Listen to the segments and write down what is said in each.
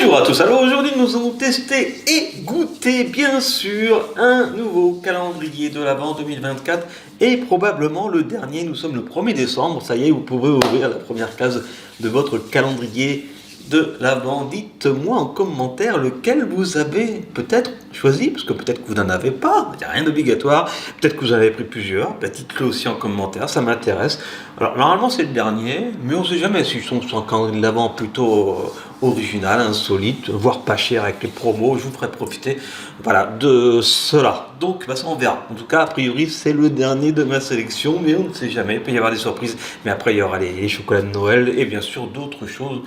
Bonjour à tous, alors aujourd'hui nous allons tester et goûter bien sûr un nouveau calendrier de l'Avent 2024 et probablement le dernier, nous sommes le 1er décembre, ça y est vous pouvez ouvrir la première case de votre calendrier de l'Avent. Dites-moi en commentaire lequel vous avez peut-être choisi, parce que peut-être que vous n'en avez pas, il n'y a rien d'obligatoire, peut-être que vous en avez pris plusieurs, dites-le aussi en commentaire, ça m'intéresse. Alors normalement c'est le dernier, mais on ne sait jamais si sont sur un calendrier de l'Avent plutôt original, insolite, voire pas cher avec les promos, je vous ferai profiter voilà, de cela. Donc ça on verra. En tout cas, a priori, c'est le dernier de ma sélection, mais on ne sait jamais, il peut y avoir des surprises. Mais après, il y aura les chocolats de Noël et bien sûr d'autres choses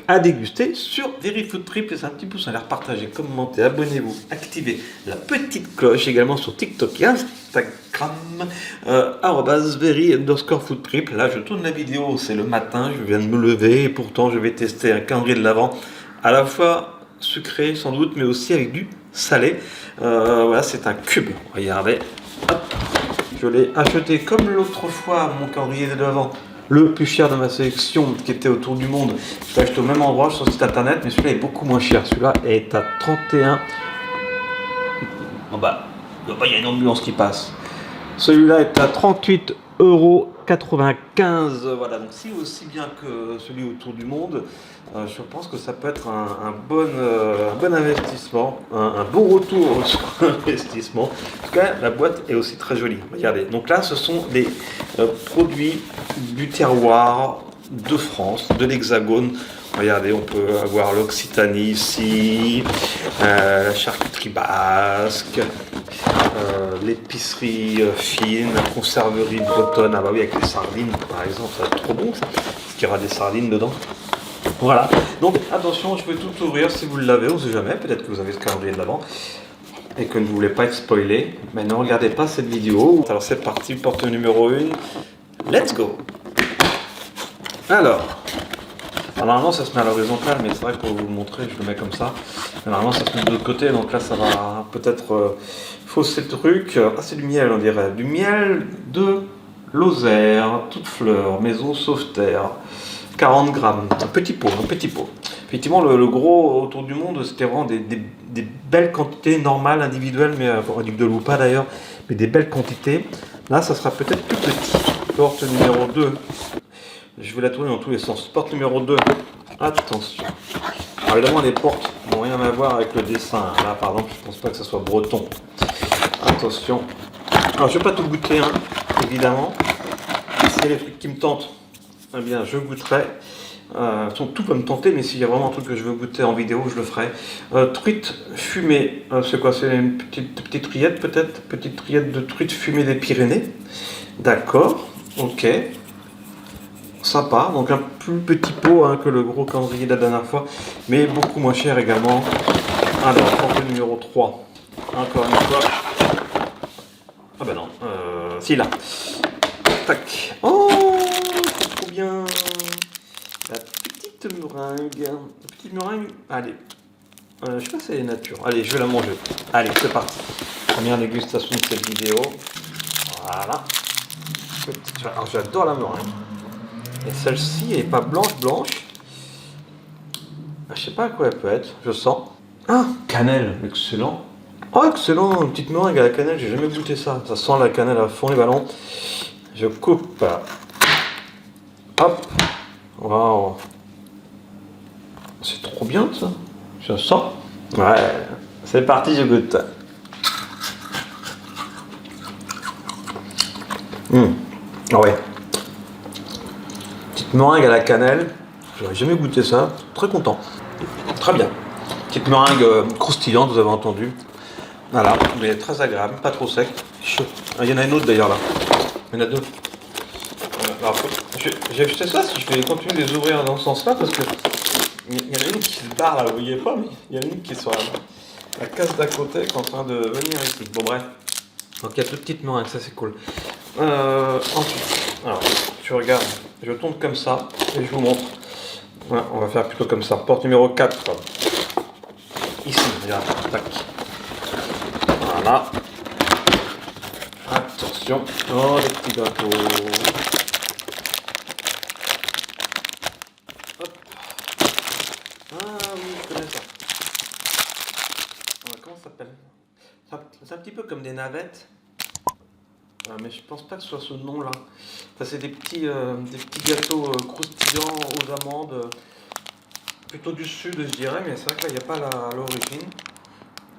à déguster sur VeryFoodTrip. C'est un petit pouce en l'air, partagez, commentez, abonnez-vous, activez la petite cloche également sur TikTok et Instagram, @very_foodtrip. Là, je tourne la vidéo, c'est le matin, je viens de me lever et pourtant je vais tester un calendrier de l'Avent à la fois sucré sans doute, mais aussi avec du salé. Voilà, c'est un cube. Regardez, hop. Je l'ai acheté comme l'autre fois mon calendrier de l'Avent, le plus cher de ma sélection qui était autour du monde. Je l'ai acheté au même endroit sur le site internet, mais celui-là est beaucoup moins cher. Celui-là est à 31. Bon bah, il y a une ambulance qui passe. Celui-là est à 38,95 €. Voilà, donc si aussi bien que celui autour du monde, je pense que ça peut être un bon investissement, un bon retour sur investissement. En tout cas, la boîte est aussi très jolie. Regardez, donc là, ce sont les produits du terroir de France, de l'Hexagone. Regardez, on peut avoir l'Occitanie ici, la charcuterie basque, l'épicerie fine, la conserverie bretonne. Ah bah oui, avec les sardines par exemple, ça va être trop bon ça, parce qu'il y aura des sardines dedans. Voilà, donc attention, je vais tout ouvrir si vous l'avez, on ne sait jamais, peut-être que vous avez ce calendrier de l'Avent et que vous ne voulez pas être spoilé, mais ne regardez pas cette vidéo. Alors c'est parti, porte numéro 1, let's go. Alors normalement ça se met à l'horizontale, mais c'est vrai que pour vous le montrer, je le mets comme ça. Normalement ça se met de l'autre côté, donc là ça va peut-être fausser le truc. Ah, c'est du miel, on dirait. Du miel de Lozère, toute fleur, maison sauveterre. 40 grammes, un petit pot. Effectivement, le gros autour du monde, c'était vraiment des belles quantités normales, individuelles, mais individuelles ou pas d'ailleurs, mais des belles quantités. Là, ça sera peut-être plus petit. Porte numéro 2. Je vais la tourner dans tous les sens. Porte numéro 2. Attention. Alors évidemment, les portes n'ont rien à voir avec le dessin. Là, par exemple, je ne pense pas que ça soit breton. Attention. Alors, je ne vais pas tout goûter, hein, évidemment. S'il y a des trucs qui me tentent, eh bien, je goûterai. Tout peut me tenter, mais s'il y a vraiment un truc que je veux goûter en vidéo, je le ferai. Truite fumée. C'est quoi? C'est une petite rillette, peut-être? Petite rillette de truite fumée des Pyrénées. D'accord. Ok. Sympa, donc un plus petit pot que le gros calendrier de la dernière fois, mais beaucoup moins cher également. Alors, porte numéro 3. Encore une fois. Ah ben non, si là. Tac. Oh, c'est trop bien. La petite meringue. Allez. Je sais pas si elle est nature. Allez, je vais la manger. Allez, c'est parti. Première dégustation de cette vidéo. Voilà. Alors, j'adore la meringue. Et celle-ci, elle n'est pas blanche. Je sais pas à quoi elle peut être, je sens. Ah, cannelle, excellent. Oh, excellent, une petite meringue à la cannelle, j'ai jamais goûté ça. Ça sent la cannelle à fond les ballons. Je coupe. Hop. Waouh. C'est trop bien ça. Je sens. Ouais. C'est parti, je goûte. Ah ouais. Meringue à la cannelle, j'aurais jamais goûté ça, très content, très bien. Petite meringue croustillante, vous avez entendu. Voilà, mais très agréable, pas trop sec, chaud. Ah, il y en a une autre d'ailleurs là, il y en a deux. Alors, j'ai acheté ça si je vais continuer de les ouvrir dans ce sens-là parce que il y en a une qui se barre là, vous voyez pas, mais il y en a une qui est sur la case d'à côté qui est en train de venir ici. Bon bref, donc il y a deux petites meringues, ça c'est cool. Ensuite, alors, je regarde, je tourne comme ça et je vous montre. Ouais, on va faire plutôt comme ça. Porte numéro 4. Ici, regarde, tac. Voilà. Attention. Oh, les petits gâteaux. Hop. Ah, oui, je connais ça. Comment ça s'appelle? C'est un petit peu comme des navettes, mais je pense pas que ce soit ce nom-là. Enfin, c'est des petits gâteaux croustillants aux amandes, plutôt du sud, je dirais, mais c'est vrai que là, il n'y a pas l'origine.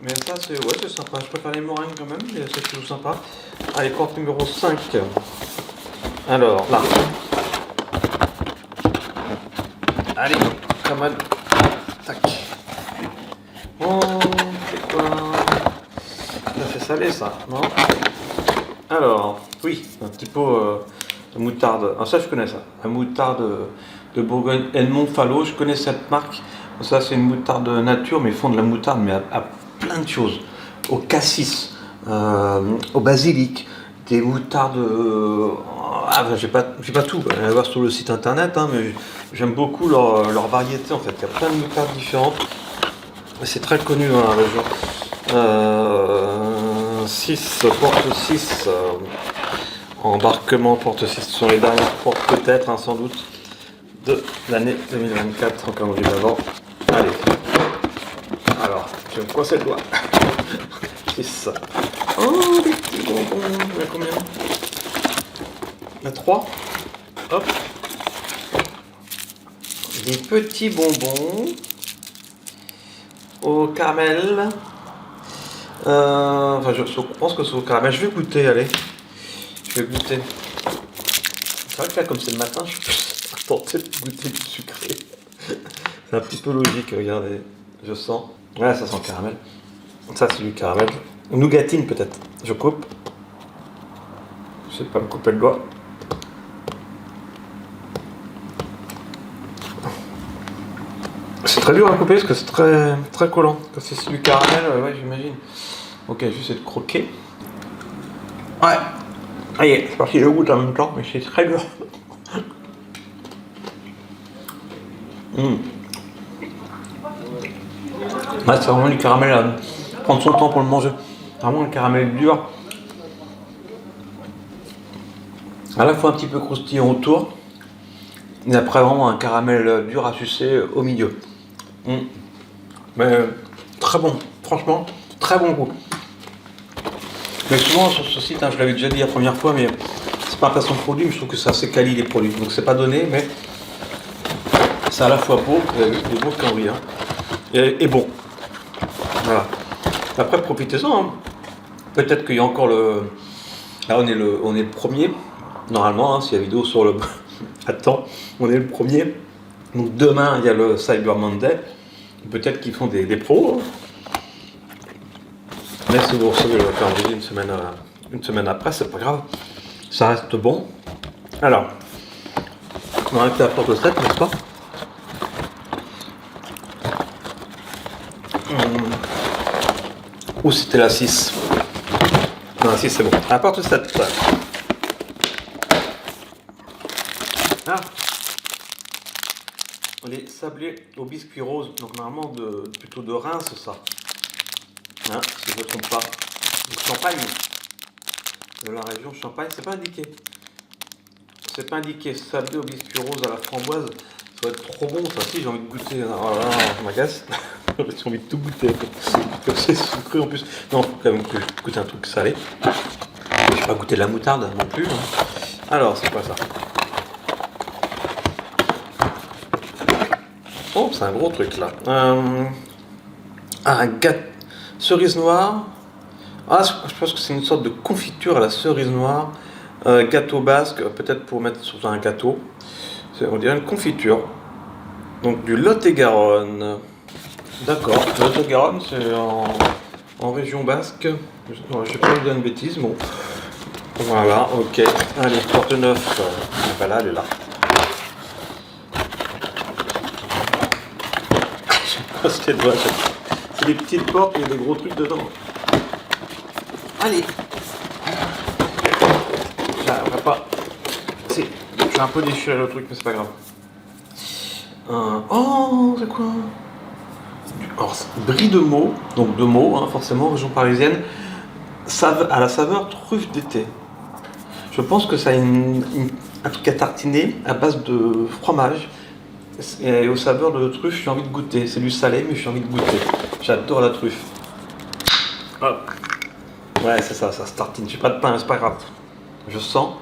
Mais ça, c'est sympa. Je préfère les meringues quand même, mais c'est toujours sympa. Allez, porte numéro 5. Alors, là. Allez, come on. Tac. Oh, c'est quoi? Ça fait salé, ça, non? Alors, oui, un petit pot de moutarde. Ah, ça, je connais ça. La moutarde de Bourgogne, Edmond Fallow. Je connais cette marque. Ça, c'est une moutarde nature, mais ils font de la moutarde, mais à plein de choses. Au cassis, au basilic, des moutardes. J'ai pas tout. Allez voir sur le site internet, hein, mais j'aime beaucoup leur variété en fait. Il y a plein de moutardes différentes. C'est très connu dans la région. 6, porte 6. Embarquement porte 6. Ce sont les dernières portes peut-être, hein, sans doute, de l'année 2024, encore on dit d'avant. Allez. Alors, je vais me coincer le doigt. 6. Oh, des petits bonbons. Il y en a combien? Il y en a 3. Hop. Des petits bonbons au caramel. Enfin, je pense que c'est au caramel. Je vais goûter, allez. Je vais goûter. C'est vrai que là, comme c'est le matin, je suis plus tenté de goûter du sucré. C'est un petit peu logique, regardez. Je sens. Ouais, ça sent le caramel. Ça, c'est du caramel. Nougatine, peut-être. Je coupe. Je sais pas me couper le doigt. C'est très dur à couper parce que c'est très, très collant. Quand c'est du caramel, ouais, j'imagine. Ok, je vais essayer de croquer. Ouais. Allez, c'est parti, je goûte en même temps, mais c'est très dur. Ouais, c'est vraiment du caramel à prendre son temps pour le manger. Vraiment un caramel dur. À la fois un petit peu croustillant autour. Et après vraiment un caramel dur à sucer au milieu. Mais très bon, franchement, très bon goût. Mais souvent sur ce site, hein, je l'avais déjà dit la première fois, mais c'est pas un placement de produit, mais je trouve que c'est assez quali les produits. Donc c'est pas donné, mais c'est à la fois beau, vous avez vu, des beaux calories, hein, et bon. Voilà. Après profitez-en. Hein. Peut-être qu'il y a encore le. Là on est le premier. Normalement, hein, si la vidéo sur le. Attends, on est le premier. Donc demain il y a le Cyber Monday. Peut-être qu'ils font des pros. Hein. Mais si vous recevez le calendrier une semaine après, c'est pas grave. Ça reste bon. Alors, on a été à porte 7, n'est-ce pas? Ou c'était la 6? Non, la 6 c'est bon. À porte 7. Ah, les sablés au biscuit rose. Donc normalement plutôt de Reims ça. Hein, si je ne me trompe pas. Champagne. De la région Champagne, c'est pas indiqué. C'est pas indiqué. Sablé au biscuit rose à la framboise. Ça va être trop bon ça. Si j'ai envie de goûter. Oh là là, je m'agace. J'ai envie de tout goûter. Comme c'est sucré en plus. Non, faut quand même que je goûte un truc salé. Je vais pas goûter de la moutarde non plus. Hein. Alors, c'est quoi ça? Oh, c'est un gros truc là. Un gâteau. Cerise noire. Ah, je pense que c'est une sorte de confiture à la cerise noire. Gâteau basque, peut-être pour mettre sur un gâteau. On dirait une confiture. Donc du Lot-et-Garonne. D'accord, le Lot-et-Garonne c'est en région basque. Je sais pas vous dire une bêtise, bon. Voilà, ok. Allez, porte 9. Ben là, elle est là. Je passe les doigts. C'est des petites portes, il y a des gros trucs dedans. Allez. J'arriverai pas. Si, je suis un peu déchiré le truc, mais c'est pas grave. Oh, c'est quoi? Alors, brie de Meaux, donc de Meaux, hein, forcément, région parisienne, à la saveur truffe d'été. Je pense que ça a un truc à tartiner à base de fromage Et au saveur de truffe, j'ai envie de goûter. C'est du salé, mais j'ai envie de goûter. J'adore la truffe. Hop. Ouais, c'est ça, ça se tartine. J'ai pas de pain, c'est pas grave. Je sens.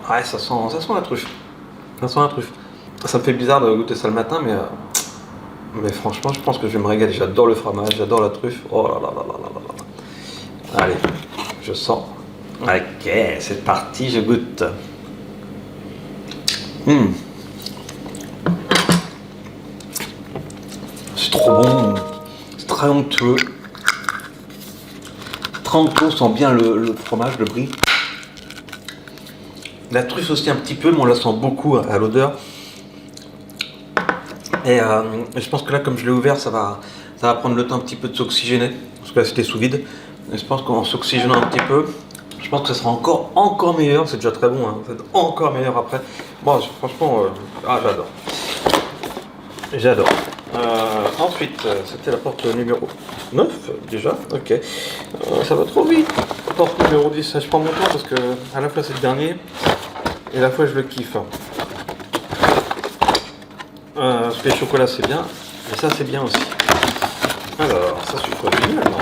Ouais, ça sent la truffe. Ça sent la truffe. Ça me fait bizarre de goûter ça le matin, mais franchement, je pense que je vais me régaler. J'adore le fromage, j'adore la truffe. Oh là là là là là là là. Allez, je sens. Ok, c'est parti, je goûte. C'est trop bon. C'est très onctueux. Très onctueux, on sent bien le fromage, le brie. La truffe aussi un petit peu, mais on la sent beaucoup à l'odeur. Et je pense que là, comme je l'ai ouvert, ça va prendre le temps un petit peu de s'oxygéner. Parce que là, c'était sous vide. Et je pense qu'en s'oxygénant un petit peu, je pense que ça sera encore meilleur. C'est déjà très bon, hein. Ça va être encore meilleur après. Bon, franchement, j'adore. J'adore. Ensuite, c'était la porte numéro 9 déjà. Ok. Ça va trop vite. Porte numéro 10. Je prends mon temps parce que à la fois c'est le dernier et à la fois je le kiffe. Parce que les chocolats c'est bien, mais ça c'est bien aussi. Alors, ça c'est quoi génial, non?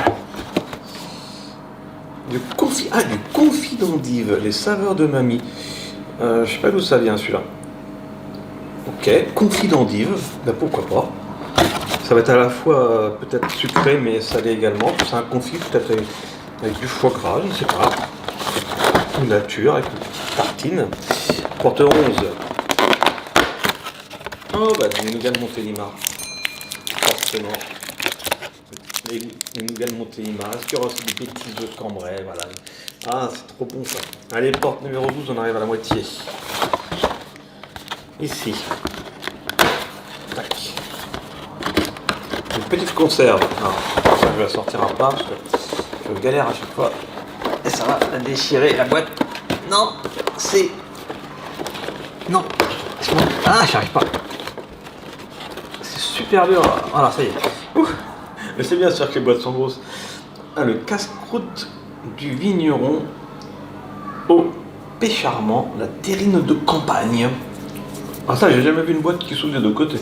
Du confit d'endive, les saveurs de mamie. Je sais pas d'où ça vient celui-là. Ok, confit d'endive, ben pourquoi pas. Ça va être à la fois peut-être sucré mais salé également. C'est un confit peut-être avec du foie gras, je ne sais pas. Une nature avec une petite tartine. Porte 11. Oh bah des nougats de Montélimar. Forcément. Les nougats de Montélimar. Est-ce qu'il y aura aussi des bêtises de Cambrai, voilà. Ah, c'est trop bon ça. Allez, porte numéro 12, on arrive à la moitié. Ici. Tac. Une petite conserve. Alors, ça je la sortira pas parce que je galère à chaque fois. Et ça va la déchirer la boîte. Non, c'est. Non. Ah, j'y arrive pas. C'est super dur. Voilà, ça y est. Ouh. Mais c'est bien sûr que les boîtes sont grosses. Ah, le casse-croûte du vigneron au pécharmant, la terrine de campagne. Ah ça, j'ai jamais vu une boîte qui s'ouvre des deux côtés.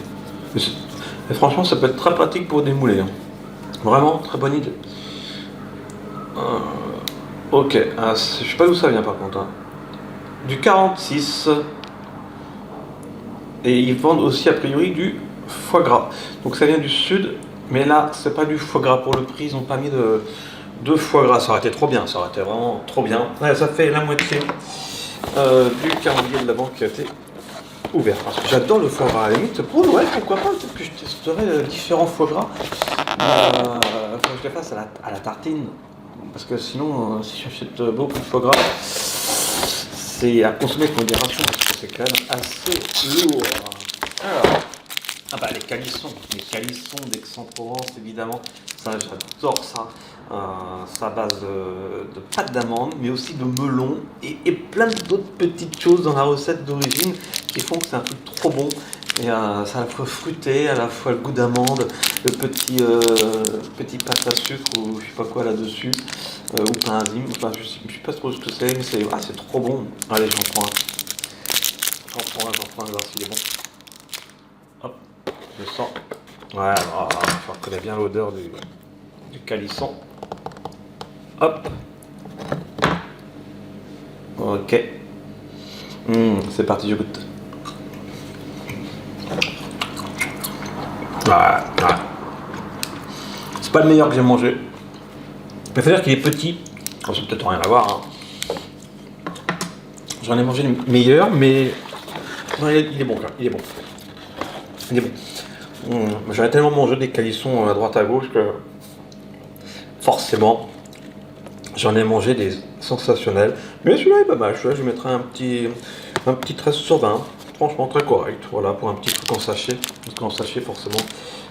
Et franchement, ça peut être très pratique pour démouler. Hein. Vraiment, très bonne idée. Ok, je sais pas d'où ça vient par contre. Hein. Du 46. Et ils vendent aussi a priori du foie gras. Donc ça vient du sud, mais là, c'est pas du foie gras pour le prix. Ils n'ont pas mis de foie gras. Ça aurait été trop bien, ça aurait été vraiment trop bien. Ouais, ça fait la moitié du calendrier de la banque qui a été ouvert. Parce que j'adore le foie gras à la limite. Ouais, pourquoi pas, peut-être que je testerai différents foie gras. Faut que je les fasse à la tartine. Parce que sinon, si j'achète beaucoup de foie gras, c'est à consommer avec modération parce que c'est quand même assez lourd. Alors, les calissons d'Aix-en-Provence évidemment, ça j'adore ça. C'est à base de pâte d'amande, mais aussi de melon et plein d'autres petites choses dans la recette d'origine qui font que c'est un truc trop bon. Et c'est à la fois fruité, à la fois le goût d'amande, le petit pâte à sucre ou je sais pas quoi là-dessus, ou pain enzyme, enfin je sais pas trop ce que c'est, mais c'est trop bon. Allez, j'en prends un, voir s'il est bon. Hop, je sens. Ouais, je reconnais bien l'odeur du calisson. Hop. Ok. C'est parti, je goûte. C'est pas le meilleur que j'ai mangé. Mais faut dire qu'il est petit. Ça n'a peut-être rien à voir. Hein. J'en ai mangé le meilleur, mais non, il est bon. Il est bon. J'en ai tellement mangé des calissons à droite à gauche que forcément j'en ai mangé des sensationnels. Mais celui-là est pas mal. Celui-là, je mettrai un petit 13 sur 20. Franchement très correct. Voilà, pour un petit truc en sachet. Parce qu'en sachet, forcément,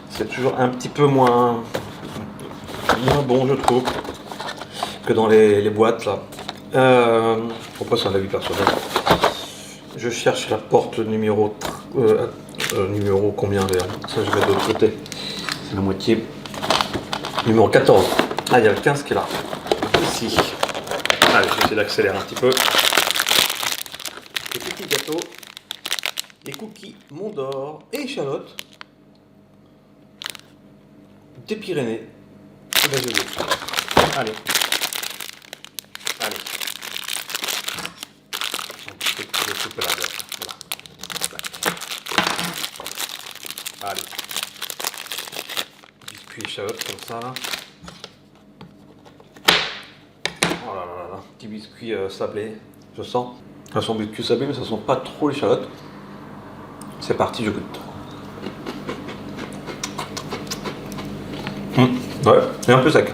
c'est toujours un petit peu moins bon, je trouve, que dans les boîtes là. Pourquoi c'est un avis personnel. Je cherche la porte numéro combien d'ailleurs. Ça je vais de l'autre côté. C'est la moitié. Numéro 14. Ah, il y a le 15 qui est là. Ici. Allez, je vais essayer d'accélérer un petit peu. Les petits gâteaux. Les cookies Mont d'Or et échalote des Pyrénées. Et ben, je vais. Allez. Allez. Je vais couper la boîte. Voilà. Allez. Biscuit échalote comme ça. Là. Oh là là là. Petit biscuit sablé. Je sens. Ça sent biscuit sablé, mais ça sent pas trop l'échalote. C'est parti, je goûte. Ouais, c'est un peu sec.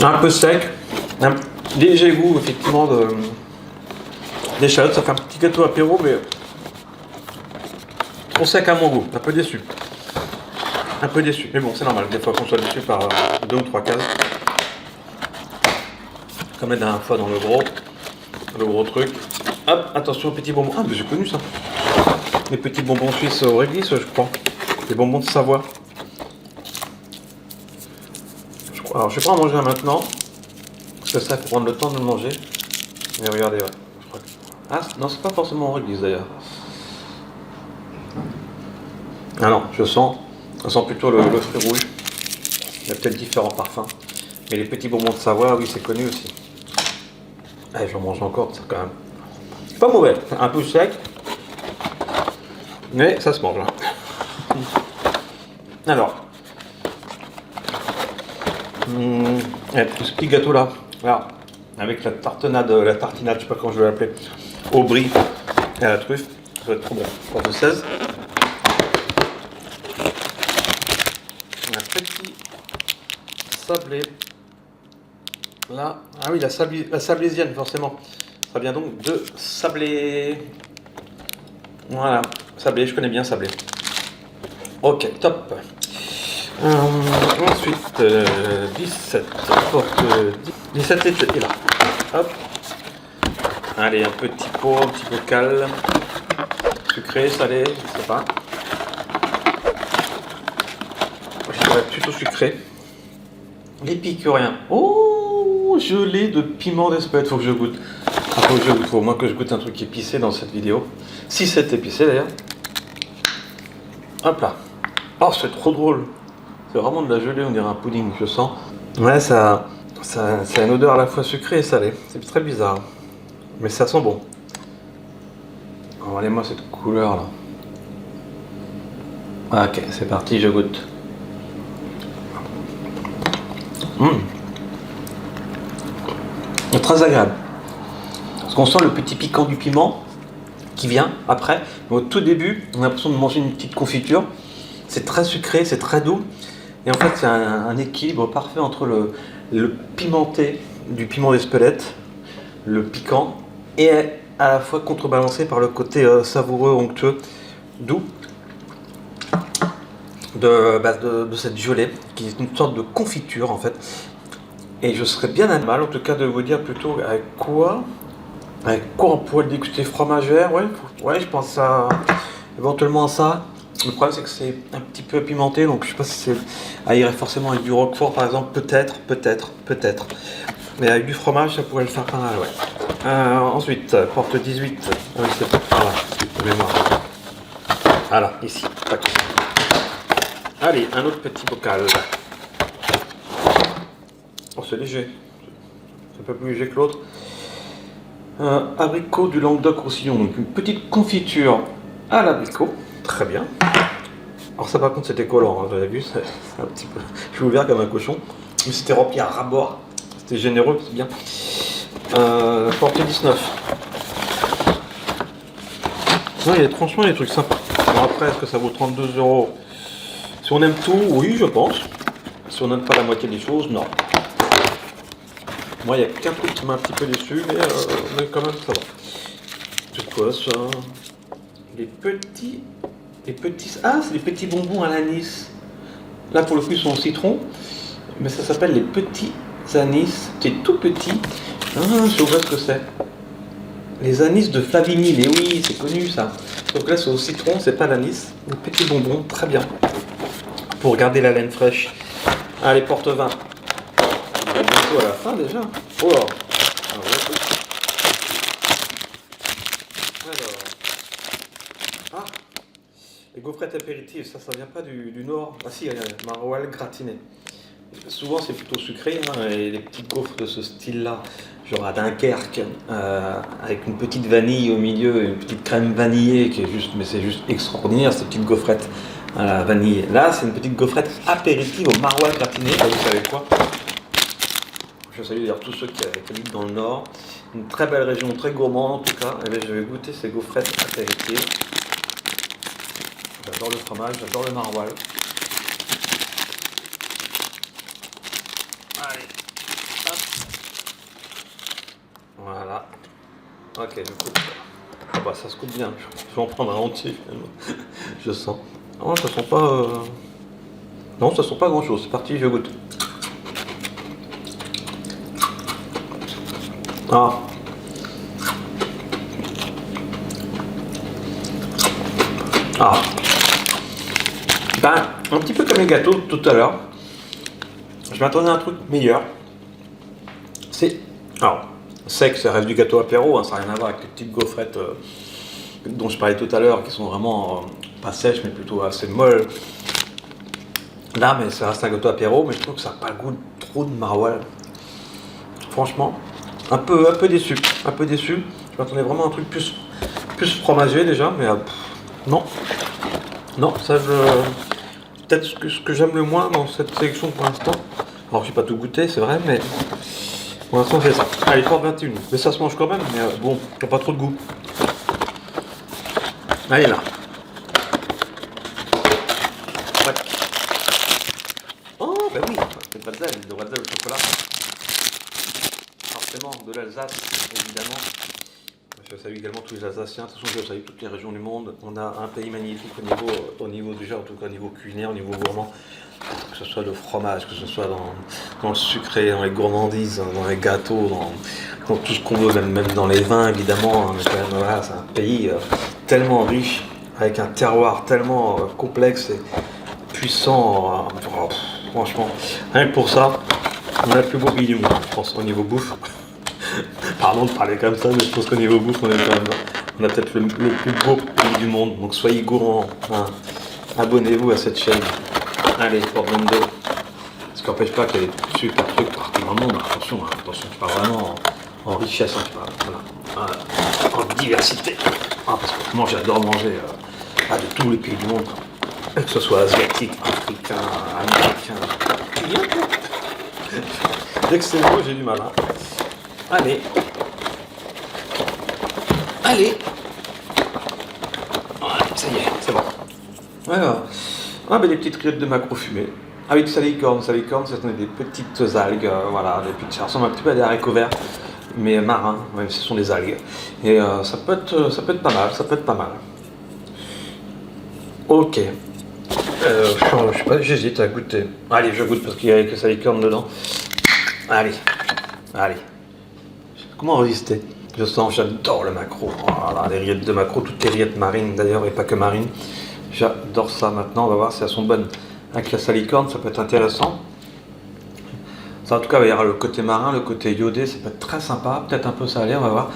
Un peu sec, un léger goût effectivement d'échalote. Ça fait un petit gâteau apéro, mais trop sec à mon goût. Un peu déçu. Un peu déçu. Mais bon, c'est normal, des fois qu'on soit déçu par 2 ou 3 cases. Comme la dernière fois dans le gros truc. Hop, attention, petit bonbon. Ah, mais j'ai connu ça. Les petits bonbons suisses au réglisse, je crois. Les bonbons de Savoie. Alors, je vais pas en manger un maintenant. Parce que ça, il faut prendre le temps de le manger. Mais regardez, ouais. Je crois que... Ah, non, c'est pas forcément en réglisse d'ailleurs. Ah non, je sens plutôt le fruit rouge. Il y a peut-être différents parfums. Mais les petits bonbons de Savoie, oui, c'est connu aussi. Allez, j'en mange encore, ça quand même. Pas mauvais, un peu sec. Mais ça se mange. Hein. Alors. Ce petit gâteau là. Alors, avec la tartinade, je sais pas comment je vais l'appeler. Au brie et à la truffe. Ça va être trop bon. Porte 16. Un petit sablé. Là, ah oui, la sablésienne, forcément. Ça vient donc de Sablé. Voilà, Sablé, je connais bien Sablé. Ok, top. Ensuite, 17. Porte 17 est là. Hop. Allez, un petit bocal. Sucré, salé, je sais pas. Je dirais plutôt sucré. L'épicurien. Oh, gelée de piment d'Espelette. Faut que je goûte. Faut au moins que je goûte un truc épicé dans cette vidéo. Si c'est épicé d'ailleurs. Hop là. Oh, c'est trop drôle. C'est vraiment de la gelée, on dirait un pudding, je sens. Ouais, ça a une odeur à la fois sucrée et salée. C'est très bizarre. Mais ça sent bon. Oh, regardez-moi cette couleur là. Ok, c'est parti, je goûte. Très agréable. Parce qu'on sent le petit piquant du piment qui vient après. Mais au tout début, on a l'impression de manger une petite confiture. C'est très sucré, c'est très doux. Et en fait, c'est un équilibre parfait entre le pimenté du piment d'Espelette, le piquant, et à la fois contrebalancé par le côté savoureux, onctueux, doux de cette gelée, qui est une sorte de confiture en fait. Et je serais bien à mal, en tout cas, de vous dire plutôt avec quoi on pourrait le déguster fromagère. Ouais, je pense éventuellement à ça. Le problème, c'est que c'est un petit peu pimenté, donc je sais pas si c'est à irait forcément avec du roquefort par exemple, peut-être. Mais avec du fromage, ça pourrait le faire pas mal, ouais. Ensuite, porte 18. Oui, c'est par là, de mémoire. Voilà, ici. Tac. Allez, un autre petit bocal. Oh, c'est léger. C'est un peu plus léger que l'autre. Abricot du Languedoc-Roussillon, donc une petite confiture à l'abricot. Très bien. Alors ça par contre c'était collant, hein, vous avez vu, c'est un petit peu... Je suis ouvert comme un cochon. Mais c'était rempli à ras-bord. C'était généreux, c'est bien. Portée 19. Non, franchement il y a des trucs sympas. Alors après, est-ce que ça vaut 32 €? Si on aime tout, oui je pense. Si on n'aime pas la moitié des choses, non. Moi il y a qu'un truc qui m'a un petit peu déçu, mais quand même ça va. C'est quoi ça? Les petits... Ah, c'est les petits bonbons à l'anis. Là, pour le coup, ils sont au citron. Mais ça s'appelle les petits anis. C'est tout petit. Ah, je vois ce que c'est. Les anis de Flavigny. Mais oui, c'est connu ça. Donc là, c'est au citron, c'est pas l'anis. Les petits bonbons, très bien. Pour garder la laine fraîche. Allez, porte 20. On est bientôt à la fin déjà. Oh là. Les gaufrettes apéritives, ça vient pas du nord. Ah si, maroilles gratinées. Souvent c'est plutôt sucré, hein, et les petites gaufres de ce style-là, genre à Dunkerque, avec une petite vanille au milieu, et une petite crème vanillée qui est juste, mais c'est juste extraordinaire ces petites gaufrettes à la vanille. Là c'est une petite gaufrette apéritive au maroilles gratinées. Là, vous savez quoi? Je salue d'ailleurs tous ceux qui habitent dans le nord. Une très belle région, très gourmande en tout cas. Et bien, je vais goûter ces gaufrettes apéritives. J'adore le fromage, j'adore le maroilles. Allez, hop. Voilà. Ok, je coupe. Ah bah ça se coupe bien. Je vais en prendre un entier finalement. Je sens. Oh, ça sent pas. Non, ça sent pas grand chose. C'est parti, je goûte. Ah. Ah. Ben, un petit peu comme les gâteaux tout à l'heure. Je m'attendais à un truc meilleur. C'est. Alors, sec, ça reste du gâteau apéro, hein, ça n'a rien à voir avec les petites gaufrettes dont je parlais tout à l'heure, qui sont vraiment pas sèches, mais plutôt assez molles. Là, mais ça reste un gâteau apéro, mais je trouve que ça n'a pas le goût trop de maroilles. Franchement, un peu déçu. Un peu déçu. Je m'attendais vraiment à un truc plus fromagé déjà, mais non. Non, ça je. Peut-être ce que j'aime le moins dans cette sélection pour l'instant. Alors j'ai pas tout goûté, c'est vrai, mais pour l'instant c'est ça. Allez, Fort 21. Mais ça se mange quand même, mais bon, il n'y a pas trop de goût. Allez là. Ouais. Oh, bah oui, c'est de Bretzel, de Bretzel au chocolat. Forcément, de l'Alsace, évidemment. Je salue également tous les Alsaciens. De toute façon, je salue toutes les régions du monde. On a un pays magnifique au niveau déjà, en tout cas au niveau culinaire, au niveau gourmand. Que ce soit le fromage, que ce soit dans le sucré, dans les gourmandises, dans les gâteaux, dans tout ce qu'on veut, même dans les vins évidemment. Mais quand même, voilà, c'est un pays tellement riche, avec un terroir tellement complexe et puissant. Franchement, rien que pour ça, on a le plus beau pays du monde, je pense, au niveau bouffe. Pardon de parler comme ça, mais je pense qu'au niveau bouffe, on a peut-être le plus beau pays du monde. Donc soyez gourmands, hein. Abonnez-vous à cette chaîne. Allez, Fort 22. Ce qui n'empêche pas qu'il y ait des super trucs partout dans le monde. Attention, hein, attention, je parle vraiment en richesse, hein, je parle, voilà, en diversité. Ah, parce que moi j'adore manger de tous les pays du monde. Que ce soit asiatique, africain, américain. Dès que c'est beau, j'ai du mal. Hein. Allez. Allez. Voilà, ça y est, c'est bon. Voilà. Ah, ben des petites rillettes de maquereau fumées. Avec salicorne. Salicorne, ce sont des petites algues. Voilà, ça ressemble un petit peu à des haricots verts, mais marins, même si ce sont des algues. Et ça peut être pas mal, ça peut être pas mal. Ok. Je sais pas, j'hésite à goûter. Allez, je goûte parce qu'il y a avec le salicorne dedans. Allez. Allez. Comment résister? Je sens, j'adore le maquereau. Voilà, les rillettes de maquereau, toutes les rillettes marines d'ailleurs, et pas que marines. J'adore ça. Maintenant, on va voir si elles sont bonnes. Avec la salicorne, ça peut être intéressant. Ça, en tout cas, il va y avoir le côté marin, le côté iodé, ça peut être très sympa. Peut-être un peu salé, on va voir.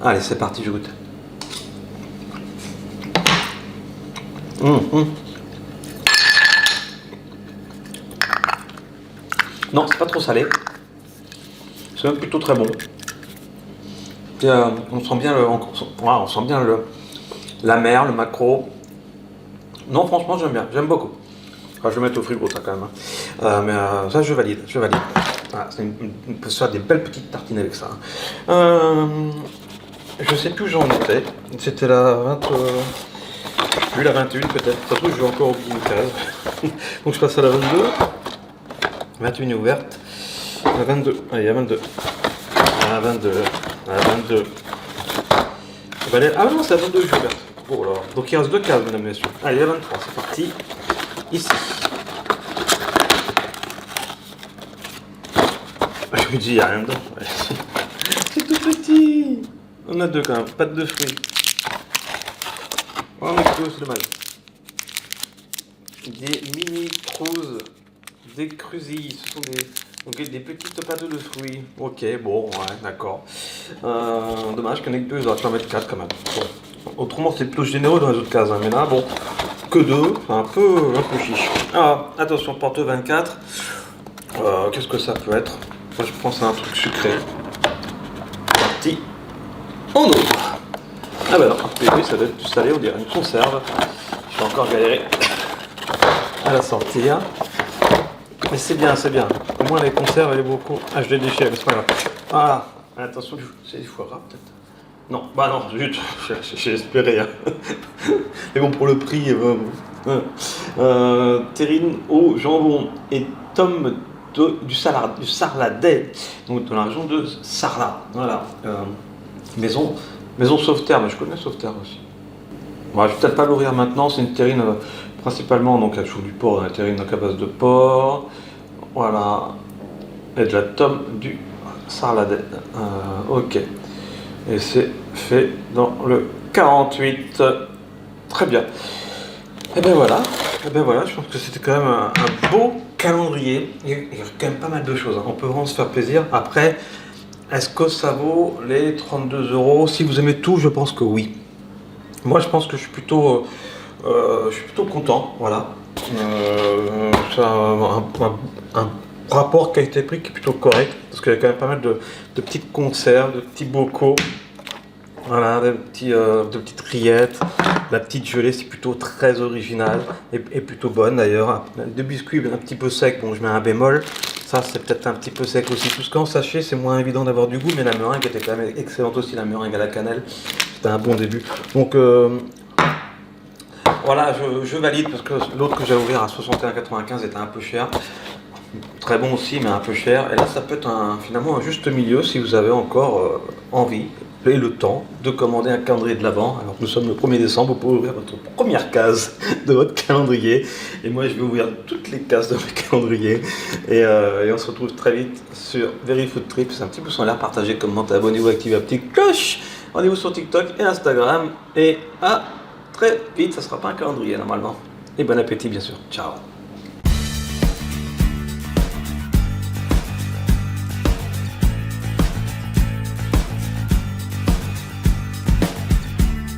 Allez, c'est parti, je goûte. Non, c'est pas trop salé. C'est même plutôt très bon. Et, on sent bien la mer, le maquereau. Non, franchement, j'aime bien, j'aime beaucoup. Enfin, je vais mettre au frigo ça quand même. Mais ça, je valide. Ah, on peut se faire des belles petites tartines avec ça. Je sais plus où j'en étais. C'était la 20. Plus la 21 peut-être. Ça se trouve, je vais encore oublier une case. Donc je passe à la 22. 21 est ouverte. La 22. Allez, la 22. La 22. La 22. Ah non, c'est la 22 que je vais ouverte. Oh là. Donc il reste 2 cases, mesdames et messieurs. Allez, la 23, c'est parti. Ici. Je me dis, il n'y a rien dedans. C'est tout petit. On a 2 quand même, pas de fruits. Oh, mais c'est dommage. Des mini trousses, des crusilles, ce sont des petites pâtes de fruits. Ok, bon, ouais, d'accord. Dommage qu'il n'y en ait que 2, ils auraient pu en mettre 4 quand même. Bon. Autrement, c'est plutôt généreux dans les autres cases, hein, mais là, bon, que 2, c'est un peu chiche. Alors, attention, porte 24. Qu'est-ce que ça peut être? Moi, je pense à un truc sucré. Parti. On ouvre. Ah bah non, oui, ça doit être du salé, on dirait une conserve. Je vais encore galérer à la sortir. Mais c'est bien, c'est bien. Au moins les conserves, elle est beaucoup. Ah, je l'ai déchiré, mais c'est pas grave. Voilà. Attention, c'est du foie gras peut-être. Non, bah non, zut, j'ai espéré. Hein. Mais bon, pour le prix, terrine au jambon et tome du Sarladais, donc dans la région de Sarlat. Voilà. Maison Sauveterre, mais je connais Sauveterre aussi. Bon, je vais peut-être pas l'ouvrir maintenant, c'est une terrine principalement, donc elle joue du porc, une terrine donc à base de porc. Voilà. Et de la tome du Sarladais. Ok. Et c'est fait dans le 48. Très bien. Et ben voilà. Je pense que c'était quand même un beau calendrier. Il y a quand même pas mal de choses. Hein. On peut vraiment se faire plaisir. Après, est-ce que ça vaut les 32 euros? Si vous aimez tout, je pense que oui. Moi, je pense que je suis plutôt content. Voilà. C'est un rapport qualité-prix qui est plutôt correct. Parce qu'il y a quand même pas mal de petites conserves, de petits bocaux. Voilà, de petites rillettes, la petite gelée, c'est plutôt très original et plutôt bonne d'ailleurs. Deux biscuits un petit peu secs, bon je mets un bémol, ça c'est peut-être un petit peu sec aussi. Tout ce qu'en sachet, c'est moins évident d'avoir du goût, mais la meringue était quand même excellente aussi, la meringue à la cannelle, c'était un bon début. Donc voilà, je valide parce que l'autre que j'ai ouvert à 61,95 était un peu cher. Très bon aussi, mais un peu cher. Et là, ça peut être finalement un juste milieu si vous avez encore envie et le temps de commander un calendrier de l'Avent. Alors, nous sommes le 1er décembre, vous pouvez ouvrir votre première case de votre calendrier. Et moi, je vais ouvrir toutes les cases de mon calendrier. Et on se retrouve très vite sur Very Food Trip. C'est un petit peu son l'air, partagez, commentez, abonnez-vous, activez la petite cloche. Rendez-vous sur TikTok et Instagram. Et à très vite, ça ne sera pas un calendrier normalement. Et bon appétit, bien sûr. Ciao.